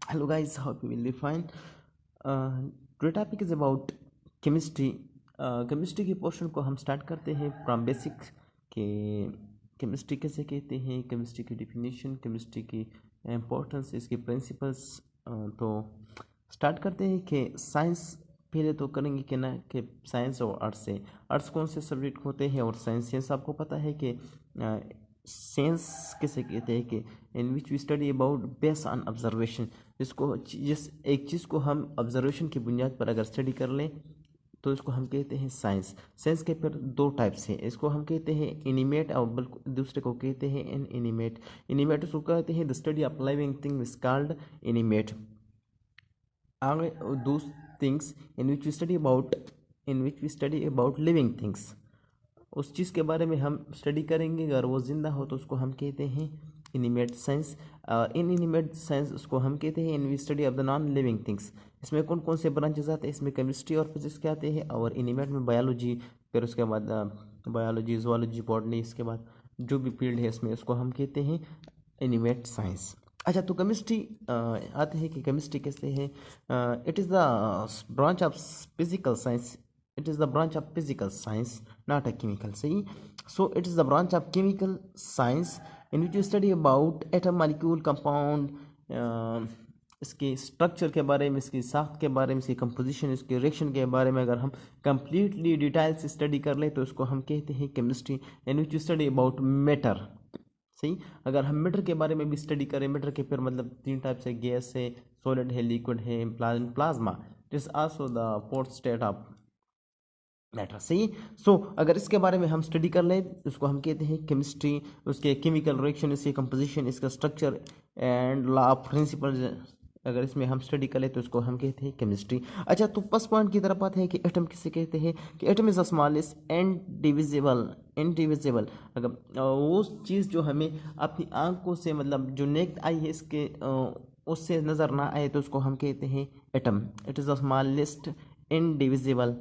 Hello guys, hope you will be fine. Today topic is about chemistry. Chemistry के portion को हम start करते हैं फ्रॉम बेसिक के केमिस्ट्री कैसे कहते हैं, केमिस्ट्री की डिफिनीशन, केमिस्ट्री की इम्पोर्टेंस, इसके प्रिंसिपल्स। तो स्टार्ट करते हैं कि साइंस पहले तो करेंगे कि ना कि साइंस और आर्ट्स से आर्ट्स कौन से सब्जेक्ट होते हैं और साइंस आपको पता है कि साइंस किसे कहते हैं कि in which we study about based on observation. जिस एक चीज़ को हम ऑब्जर्वेशन की बुनियाद पर अगर स्टडी कर लें तो इसको हम कहते हैं साइंस। साइंस के फिर दो टाइप्स हैं, इसको हम कहते हैं इनिमेट और दूसरे को कहते हैं इन इनिमेट। इनिमेट उसको कहते हैं the study of living thing is called animate. आगे those things in which we study about living things, उस चीज़ के बारे में हम स्टडी करेंगे, अगर वो जिंदा हो तो उसको हम कहते हैं इनिमेट साइंस। इन इनिमेट साइंस उसको हम कहते हैं in we study of the non living things. इसमें कौन कौन से ब्रांचेस आते हैं, इसमें केमिस्ट्री और फिजिक्स के आते हैं, और इनिमेट में बायोलॉजी, फिर उसके बाद बायोलॉजी, ज़ूलॉजी, बॉटनी, इसके बाद जो भी फील्ड है इसमें उसको हम कहते हैं इनिमेट साइंस। अच्छा, तो केमिस्ट्री आते हैं कि केमिस्ट्री कैसे है। It is the branch of physical science, it is the branch of physical science, not a chemical. See, so it is the branch of chemical science in which you study about atom, molecule, compound, इसके structure के बारे में, इसकी साख्त के बारे में, इसकी composition, इसके रिएक्शन के बारे में अगर हम कंप्लीटली डिटेल से स्टडी कर लें तो इसको हम कहते हैं chemistry. In which you study about matter. सही, अगर हम मैटर के बारे में भी स्टडी करें, मैटर के फिर मतलब तीन टाइप से, गैस है, सॉलिड है, लिक्विड है, plasma. It is also the fourth state of matter. सही, सो अगर इसके बारे में हम स्टडी कर लें तो उसको हम कहते हैं केमिस्ट्री। उसके केमिकल रिएक्शन, इसकी कंपोजिशन, इसका structure and law of principle, अगर इसमें हम स्टडी कर लें तो उसको हम कहते हैं केमिस्ट्री। अच्छा, तो फर्स्ट पॉइंट की तरफ आते हैं कि एटम किसे कहते हैं, कि atom is the smallest indivisible. अगर वो चीज़ जो हमें अपनी आंखों से, मतलब जो नेक्ड आई है इसके उससे नज़र ना आए तो उसको हम कहते हैं atom. It is the smallest indivisible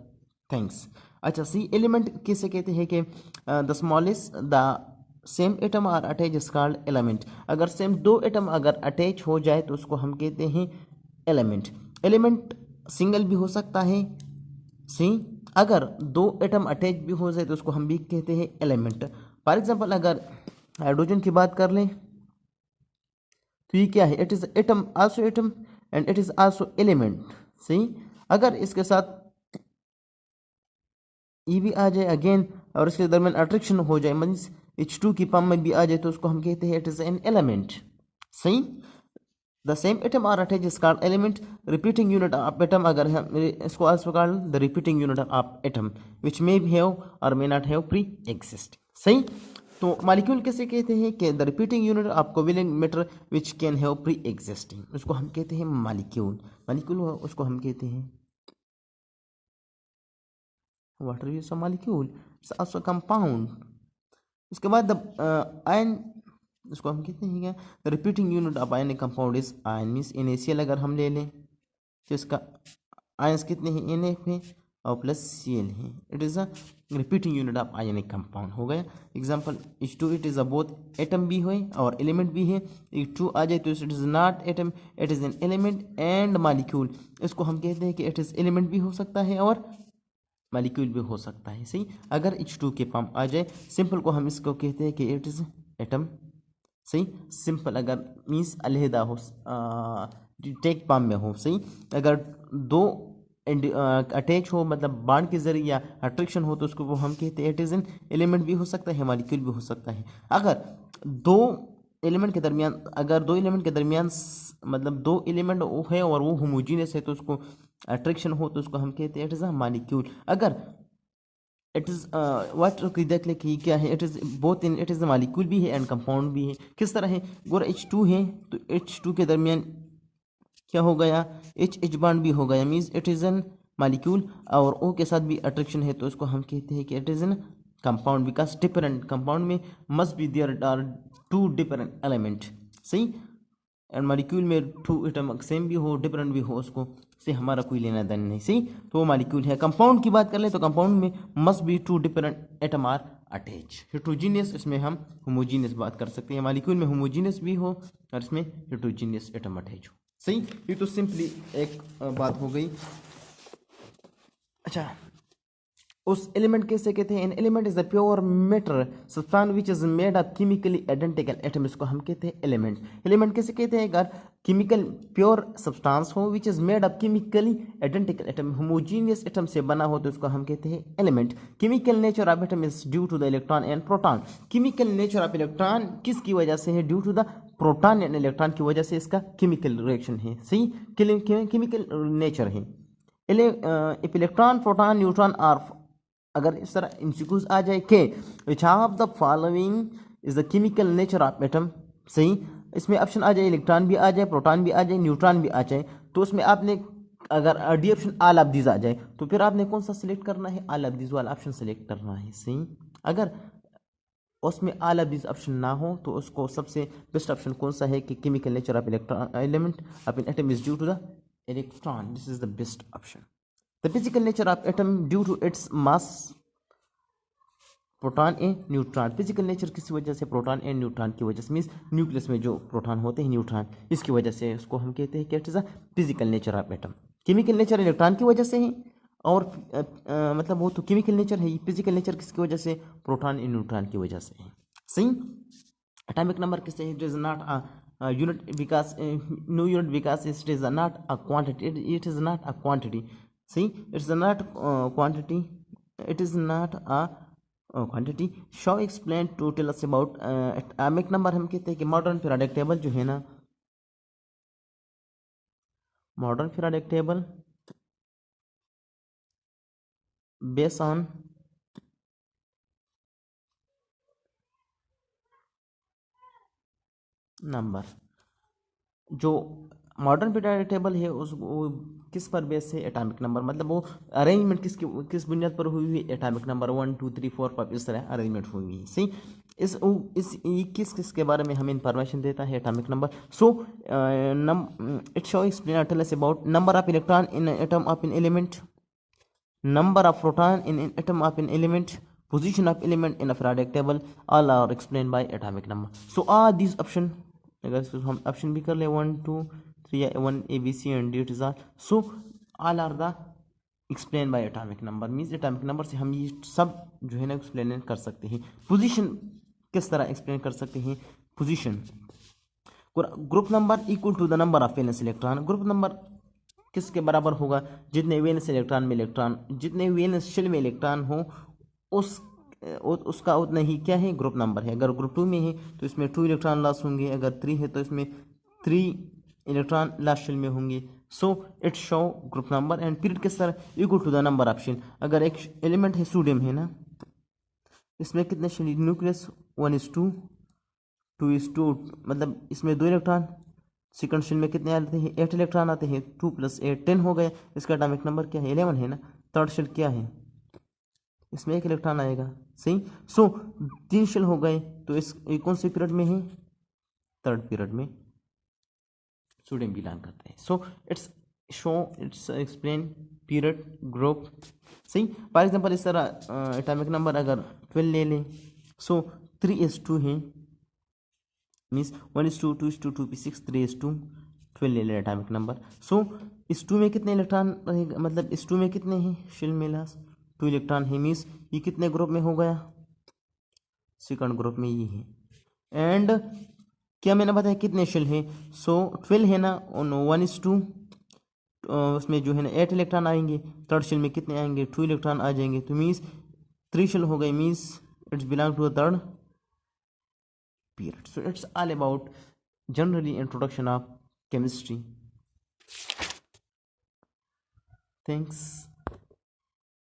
things. अच्छा, सी एलिमेंट किसे कहते हैं कि the smallest the same atom are attach is called element. अगर सेम दो एटम अगर अटैच हो जाए तो उसको हम कहते हैं एलिमेंट। एलिमेंट सिंगल भी हो सकता है। सी, अगर दो एटम अटैच भी हो जाए तो उसको हम भी कहते हैं एलिमेंट। फॉर एग्जांपल अगर हाइड्रोजन की बात कर लें तो ये क्या है, it is atom, also atom and it is also element. See, अगर इसके साथ ई भी आ जाए अगेन और इसके दरमियान अट्रैक्शन हो जाए, मीन्स H2 की फॉर्म में भी आ जाए तो उसको हम कहते हैं इट इज एन एलिमेंट। सही, the same atom are attach is called element. Repeating unit of atom, अगर हम इसको also called the repeating unit of atom which may have or may not have pre exist. सही, तो molecule कैसे कहते हैं कि the repeating unit of covalent matter which can have pre existing, उसको हम कहते हैं मॉलिक्यूल। मॉलिक्यूल उसको हम कहते हैं water is a molecule, it's also compound. इसके बाद आयन, इसको हम कहते हैं क्या, the repeating unit of ion compound is ion. Means NaCl अगर हम ले लें तो इसका आयंस कितने हैं, NF है और प्लस Cl है। It is a repeating unit of ionic compound हो गया। Example H2, it is a both atom भी है और एलिमेंट भी है। H2 आ जाए तो it is not atom, it is an element and molecule. इसको हम कहते हैं कि इट इज़ एलिमेंट भी हो सकता है और मॉलिक्यूल भी हो सकता है। सही, अगर H2 के फॉर्म आ जाए, सिंपल को हम इसको कहते हैं कि इट इज़ एटम। सही, सिंपल अगर मीन्स अलहदा हो, टेक फॉर्म में हो। सही, अगर दो अटैच हो, मतलब बॉन्ड के जरिए या अट्रैक्शन हो तो उसको वो हम कहते हैं इट इज़ एन एलिमेंट भी हो सकता है, मॉलिक्यूल भी हो सकता है। अगर दो एलिमेंट के दरमियान, मतलब दो एलिमेंट है और वो होमोजीनियस है तो उसको अट्रैक्शन हो तो उसको हम कहते हैं इट इज़ अ मॉलिक्यूल। अगर इट इज़ वाटर की देख ले कि क्या है, it is both in, it is molecule भी है एंड कंपाउंड भी है। किस तरह है, अगर H2 है तो H2 के दरमियान क्या हो गया, H बॉन्ड भी हो गया, means it is N molecule. और O के साथ भी अट्रैक्शन है तो उसको हम कहते हैं कि it is an compound, because different compound में must be there are two different element. सही, एंड मॉलिक्यूल में टू एटम सेम भी हो डिफरेंट भी हो, उसको से हमारा कोई लेना देना नहीं। सही, तो वो मॉलिक्यूल है। कंपाउंड की बात कर ले तो कंपाउंड में must be two different atom are attach. Heterogeneous, इसमें हम होमोजीनियस बात कर सकते हैं, मॉलिक्यूल में होमोजीनियस भी हो और इसमें हेट्रोजीनियस एटम अटैच हो। सही, ये तो सिंपली एक बात हो गई। अच्छा, उस एलिमेंट कैसे कहते हैं? An element is the pure matter substance which is made of chemically identical atom, इसको हम कहते हैं एलिमेंट। एलिमेंट कैसे कहते हैं? अगर केमिकल प्योर सब्सटेंस हो which is made of chemically identical atom, homogeneous atom से बना हो तो उसको हम कहते हैं element. Chemical nature of atom is due to the electron and proton. Chemical nature of electron किसकी वजह से है? Due to the proton and electron की वजह से इसका केमिकल रिएक्शन है। सही, केमिकल नेचर है। if electron proton neutron are, अगर इस तरह इंसिक्यूज आ जाए कि which of the following is the chemical nature of atom, सही, इसमें ऑप्शन आ जाए इलेक्ट्रॉन भी आ जाए, प्रोटॉन भी आ जाए, न्यूट्रॉन भी आ जाए, तो उसमें आपने अगर D option all of these आ जाए तो फिर आपने कौन सा सिलेक्ट करना है? ऑल ऑफ दीज वाला ऑप्शन सेलेक्ट करना है। सही, अगर उसमें ऑल ऑफ दीज ऑप्शन ना हो तो उसको सबसे बेस्ट ऑप्शन कौन सा है कि chemical nature of electron element of an atom is due to the electron, this is the best option. The physical nature of atom due to its mass, proton and neutron. Physical nature किसी वजह से? Proton and neutron की वजह से, means nucleus में जो proton होते हैं, न्यूट्रॉन, इसकी वजह से उसको हम कहते हैं कि it is a physical nature of atom. Chemical nature electron की वजह से है, और मतलब वो तो केमिकल नेचर है। फिजिकल नेचर किसकी वजह से? प्रोटॉन एंड न्यूट्रॉन की वजह से है। सही, एटॉमिक नंबर किससे है? It is not a unit because no unit because it is not a quantity, it is not a quantity. See, it's not quantity, it is not a quantity. Shaw explained to tell us about atomic number। हम कहते हैं कि modern periodic table जो है ना, modern periodic table based on number, जो modern periodic table है उस वो किस पर बेस है? Atomic number. मतलब वो अरेंजमेंट किस बुनियाद पर हुई हुई? एटॉमिक नंबर 1 2 3 4 5 इस तरह अरेंजमेंट हुई हुई है। सही, इस किस के बारे में हमें इंफॉर्मेशन देता है? Atomic number. So it show explain tell us about number of electron in atom of an element, number of proton in an atom of an element, position of element in a periodic table, all are explained by atomic number. So are these option, अगर इसको हम option भी कर ले 1 2 3 1 A B C and D it is all, so all are the explained by atomic number, means atomic number से हम ये सब जो है ना एक्सप्लेन कर सकते हैं। पोजीशन किस तरह एक्सप्लेन कर सकते हैं? Position, group number equal to the number of valence electron. Group number किसके बराबर होगा? जितने वैलेंस इलेक्ट्रॉन में इलेक्ट्रॉन, जितने वैलेंस शेल में इलेक्ट्रॉन हो उसका उतना ही क्या है? ग्रुप नंबर है। अगर ग्रुप 2 में है तो इसमें 2 इलेक्ट्रॉन लॉस होंगे, अगर 3 है तो इसमें 3 इलेक्ट्रॉन लास्ट शेल में होंगे। So it show group number and period किस तरह? Equal to the number of shell. अगर एक एलिमेंट है सोडियम है ना, इसमें कितने शेल? न्यूक्लियस 1:2 2:2, मतलब इसमें 2 इलेक्ट्रॉन, सेकंड शेल में कितने आते हैं? 8 इलेक्ट्रॉन आते हैं, 2 + 8 10 हो गए। इसका एटॉमिक नंबर क्या है? 11 है ना। थर्ड शेल क्या है? इसमें 1 इलेक्ट्रॉन आएगा। सही, सो 3 शेल हो गए, तो इस कौन से पीरियड में है? थर्ड पीरियड में सोडियम बिलोंग करता है। So it's explain period group. सही, फॉर एग्जांपल इस तरह एटॉमिक नंबर अगर 12 ले लें, सो 3:2 है, मीन्स 1:2 2:2 2p6 3:2 12 ले लें एटॉमिक नंबर। सो इस 2 में कितने इलेक्ट्रॉन रहेगा? मतलब इस 2 में कितने हैं शेल में? लास्ट 2 इलेक्ट्रॉन है, मीन्स ये कितने ग्रुप में हो गया? सेकंड ग्रुप में ये है। एंड क्या मैंने बताया कितने शेल है? सो 12 है ना, 1:2 उसमें जो है ना 8 इलेक्ट्रॉन आएंगे, थर्ड शेल में कितने आएंगे? 2 इलेक्ट्रॉन आ जाएंगे, तो मीन्स 3 शेल हो गए, means it's belong to the third period. So it's all about generally introduction of chemistry. Thanks.